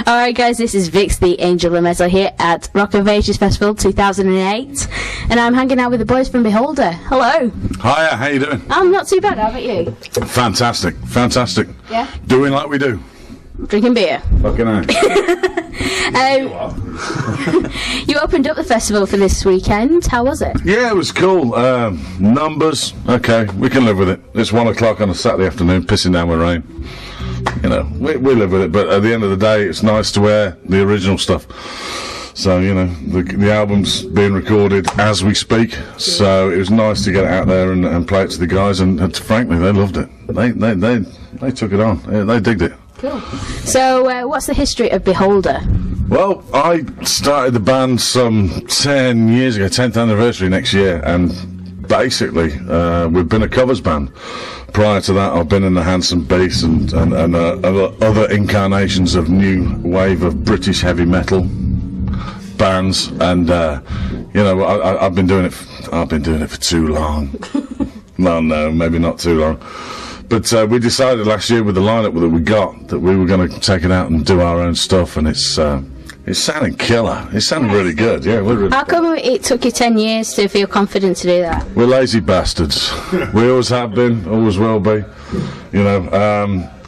Alright guys, this is Vix the Angel of Metal here at Rock of Ages Festival 2008, and I'm hanging out with the boys from Beholder. Hello. Hiya, how you doing? I'm not too bad, how about you? Fantastic, fantastic. Yeah? Doing like we do. Drinking beer. Fucking hell. You opened up the festival for this weekend, how was it? Yeah, it was cool. Numbers, okay, we can live with it. It's 1 o'clock on a Saturday afternoon, pissing down with rain. You know, we live with it, but at the end of the day, it's nice to wear the original stuff. So, you know, the album's being recorded as we speak, so it was nice to get it out there and play it to the guys, and frankly, they loved it. They took it on. Yeah, they digged it. Cool. So, what's the history of Beholder? Well, I started the band some 10 years ago, 10th anniversary next year, and basically, we've been a covers band. Prior to that, I've been in the Handsome Bass and other incarnations of new wave of British heavy metal bands, and you know, I've been doing it for too long. No, maybe not too long. But we decided last year with the lineup that we got that we were going to take it out and do our own stuff, and it's sounding killer. It's sounding really good. Yeah, we're really. How come it took you 10 years to feel confident to do that? We're lazy bastards. We always have been, always will be. You know,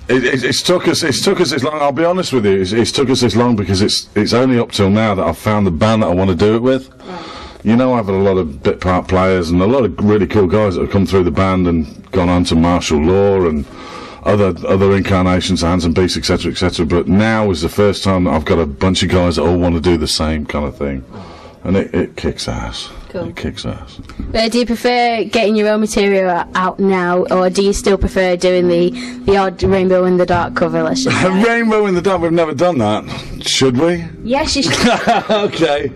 it's took us this long. I'll be honest with you. It's took us this long because it's only up till now that I've found the band that I want to do it with. Right. You know, I've had a lot of bit part players and a lot of really cool guys that have come through the band and gone on to Martial Law and other incarnations, Hands and Beasts, etc., etc. But now is the first time that I've got a bunch of guys that all want to do the same kind of thing, and it kicks ass. Cool. It kicks ass. Do you prefer getting your own material out now, or do you still prefer doing the odd Rainbow in the Dark cover? Let's just say. Rainbow in the Dark. We've never done that. Should we? Yes, you should. Okay.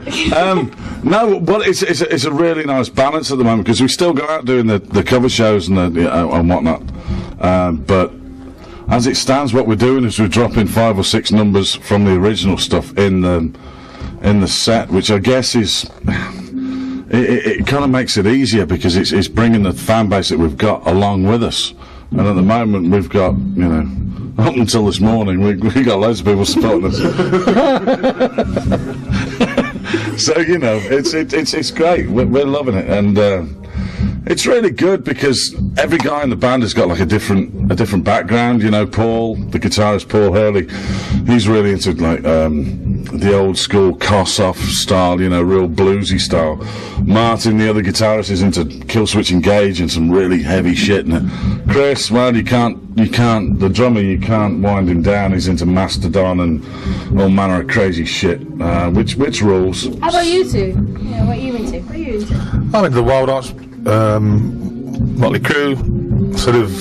No, but it's a really nice balance at the moment because we still go out doing the cover shows and whatnot. But as it stands, what we're doing is we're dropping 5 or 6 numbers from the original stuff in the set, which I guess is. It kind of makes it easier because it's bringing the fan base that we've got along with us. And at the moment, we've got, you know, up until this morning, we got loads of people supporting us. So, you know, it's great. We're loving it. And it's really good because every guy in the band has got like a different background. You know, Paul, the guitarist Paul Hurley, he's really into like the old school Kossoff style, you know, real bluesy style. Martin, the other guitarist, is into Killswitch Engage and some really heavy shit. And Chris, well, you can't. The drummer, you can't wind him down. He's into Mastodon and all manner of crazy shit. Which rules? How about you two? Yeah, what are you into? What are you into? I'm into the Wild Arts, Motley Crue, sort of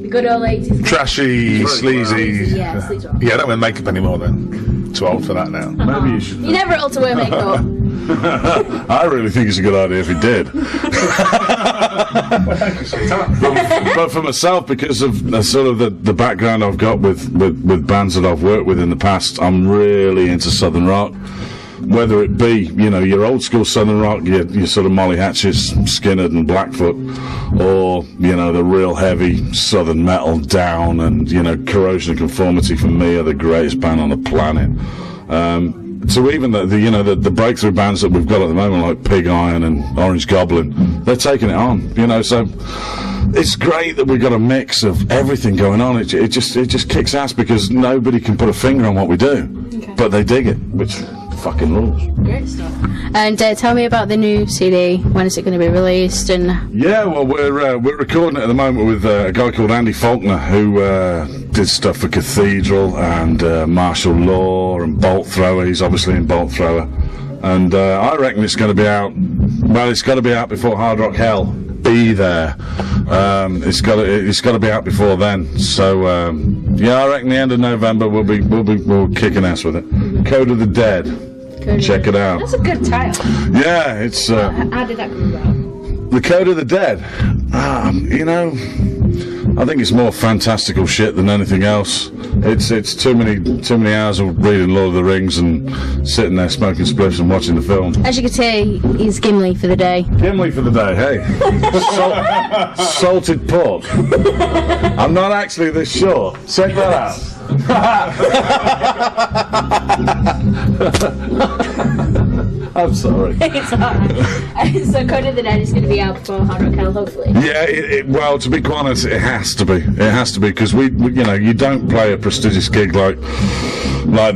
the good old 80s. Trashy, sleazy. Yeah, sleazy. Yeah, I don't wear makeup anymore then. Too old for that now. Maybe you should. You never ought to wear makeup. I really think it's a good idea if he did. But for myself, because of sort of the background I've got with bands that I've worked with in the past, I'm really into Southern rock. Whether it be, you know, your old school Southern rock, your sort of Molly Hatchet's, Skinner and Blackfoot, or, you know, the real heavy Southern metal, Down, and, you know, Corrosion and Conformity for me are the greatest band on the planet. So even the breakthrough bands that we've got at the moment, like Pig Iron and Orange Goblin, they're taking it on, you know, so it's great that we've got a mix of everything going on. It just kicks ass because nobody can put a finger on what we do, okay. But they dig it, which fucking rules. Great stuff. And tell me about the new CD. When is it going to be released? And yeah, well, we're recording it at the moment with a guy called Andy Faulkner, who did stuff for Cathedral and Martial Law and Bolt Thrower. He's obviously in Bolt Thrower, and I reckon it's going to be out. Well, it's got to be out before Hard Rock Hell. Be there. It's got to be out before then. So yeah, I reckon the end of November we'll kicking ass with it. Code of the Dead. Check it out. That's a good title. Yeah, it's. How did that come about? The Code of the Dead. You know, I think it's more fantastical shit than anything else. It's too many hours of reading Lord of the Rings and sitting there smoking spliffs and watching the film. As you can see, he's Gimli for the day. Gimli for the day, hey. Salted pork. I'm not actually this sure. Check that out. I'm sorry. It's alright. So Code of the Dead is going to be out before Hard Rock Hell, hopefully. Yeah, well, to be quite honest, it has to be. It has to be, because we you know, you don't play a prestigious gig like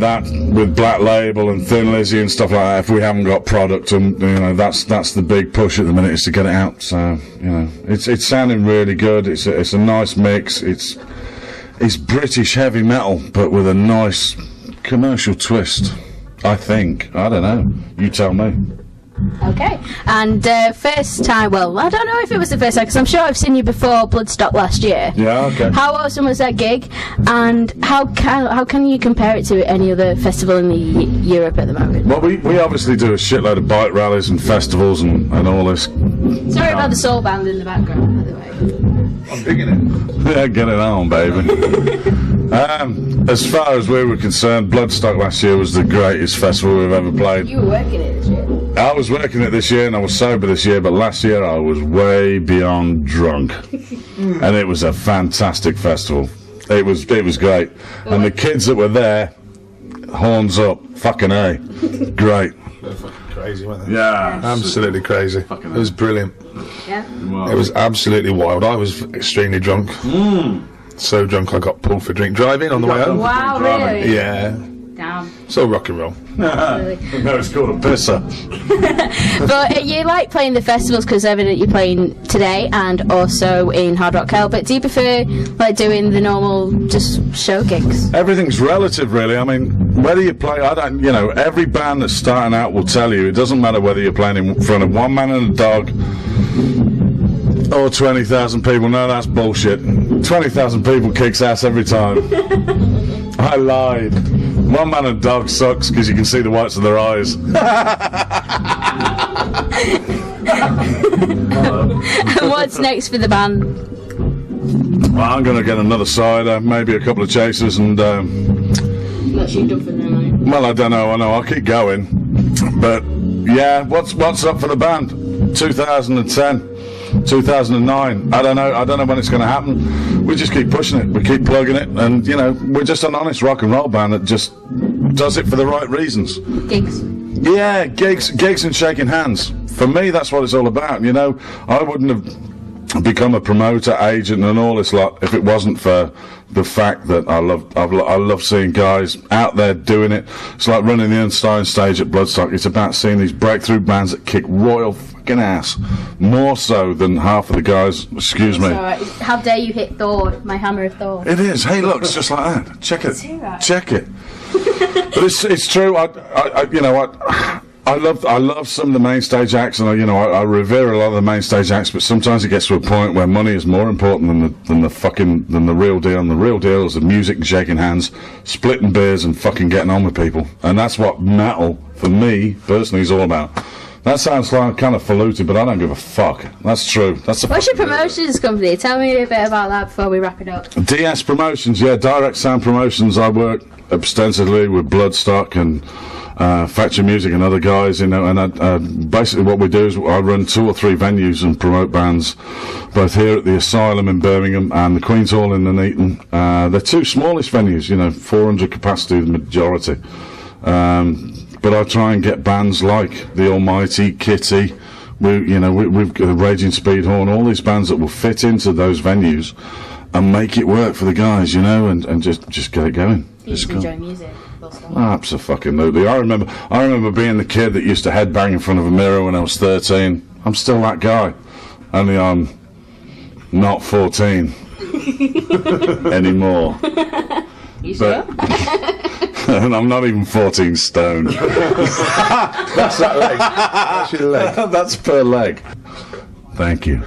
that with Black Label and Thin Lizzy and stuff like that if we haven't got product, and you know, that's the big push at the minute, is to get it out. So you know, it's sounding really good. It's a nice mix. It's British heavy metal, but with a nice commercial twist, I think. I don't know. You tell me. Okay. And first time, well, I don't know if it was the first time, because I'm sure I've seen you before Bloodstock last year. Yeah, okay. How awesome was that gig? And how can you compare it to any other festival in Europe at the moment? Well, we obviously do a shitload of bike rallies and festivals and all this. Sorry about the soul band in the background, by the way. I'm digging it. Yeah, get it on, baby. As far as we were concerned, Bloodstock last year was the greatest festival we've ever played. You were working it this year. I was working it this year and I was sober this year, but last year I was way beyond drunk. And it was a fantastic festival. It was great. And the kids that were there, horns up, fucking A. Great. They're fucking crazy, weren't they? Yeah. Absolutely crazy. It was brilliant. Yeah. Wow. It was absolutely wild. I was extremely drunk. So drunk I got pulled for drink driving on the way home. Wow, really? Yeah. Damn. So rock and roll. Really. No, it's called a pisser. But you like playing the festivals because evidently you're playing today and also in Hard Rock Hell, but do you prefer like doing the normal just show gigs? Everything's relative, really. I mean, whether you play, you know, every band that's starting out will tell you, it doesn't matter whether you're playing in front of one man and a dog or 20,000 people. No, that's bullshit. 20,000 people kicks ass every time. I lied. One man and dog sucks because you can see the whites of their eyes. And what's next for the band? Well, I'm going to get another cider, maybe a couple of chasers, and That's you done for the night. well, I don't know. I know I'll keep going, but yeah, what's up for the band? 2010. 2009. I don't know when it's going to happen. We just keep pushing it. We keep plugging it, and you know, we're just an honest rock and roll band that just does it for the right reasons. Gigs. Yeah, gigs and shaking hands. For me, that's what it's all about. You know, I wouldn't have become a promoter, agent, and all this lot if it wasn't for the fact that I love seeing guys out there doing it. It's like running the Unstein stage at Bloodstock. It's about seeing these breakthrough bands that kick royal fucking ass, more so than half of the guys. Excuse me. How dare you hit Thor, my hammer of Thor? It is. Hey, look, it's just like that. Check it. Right. Check it. But it's true. I love some of the main stage acts, and I revere a lot of the main stage acts. But sometimes it gets to a point where money is more important than the real deal. And the real deal is the music and shaking hands, splitting beers, and fucking getting on with people. And that's what metal, for me personally, is all about. That sounds like kind of faluted, but I don't give a fuck. That's true. What's your promotions company? Tell me a bit about that before we wrap it up. DS Promotions, yeah, Direct Sound Promotions. I work extensively with Bloodstock and Factory Music and other guys, you know, and basically what we do is I run 2 or 3 venues and promote bands, both here at the Asylum in Birmingham and the Queen's Hall in Nuneaton. They're 2 smallest venues, you know, 400 capacity, the majority. But I try and get bands like the Almighty, Kitty, we've got Raging Speedhorn, all these bands that will fit into those venues and make it work for the guys, you know, and just get it going. You just enjoy music. Absolutely. I remember being the kid that used to headbang in front of a mirror when I was 13. I'm still that guy, only I'm not 14 anymore. You sure? And I'm not even 14 stone. That's that leg. That's your leg. That's per leg. Thank you.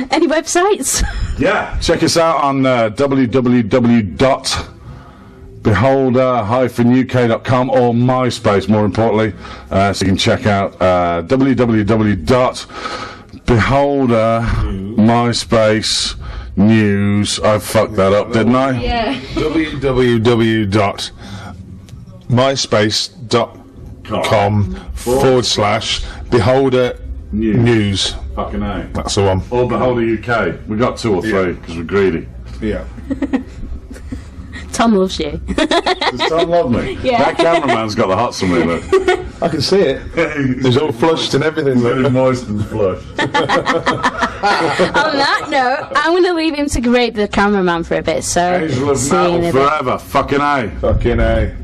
Any websites? Yeah, check us out on www.beholder-uk.com or MySpace, more importantly. So you can check out www.beholder-MySpace News. I fucked that up, didn't I? Yeah. www.myspace.com/Beholder News. Fucking A. That's the one. Or Beholder UK. We got 2 or 3 because we're greedy. Yeah. Tom loves you. Does Tom love me? Yeah. That cameraman's got the hots on me, look. I can see it. He's all flushed and everything. Very moist and flushed. On that note, I'm going to leave him to grade the cameraman for a bit. So, Angel of see you in Metal a bit. forever. Fucking A. Fucking A.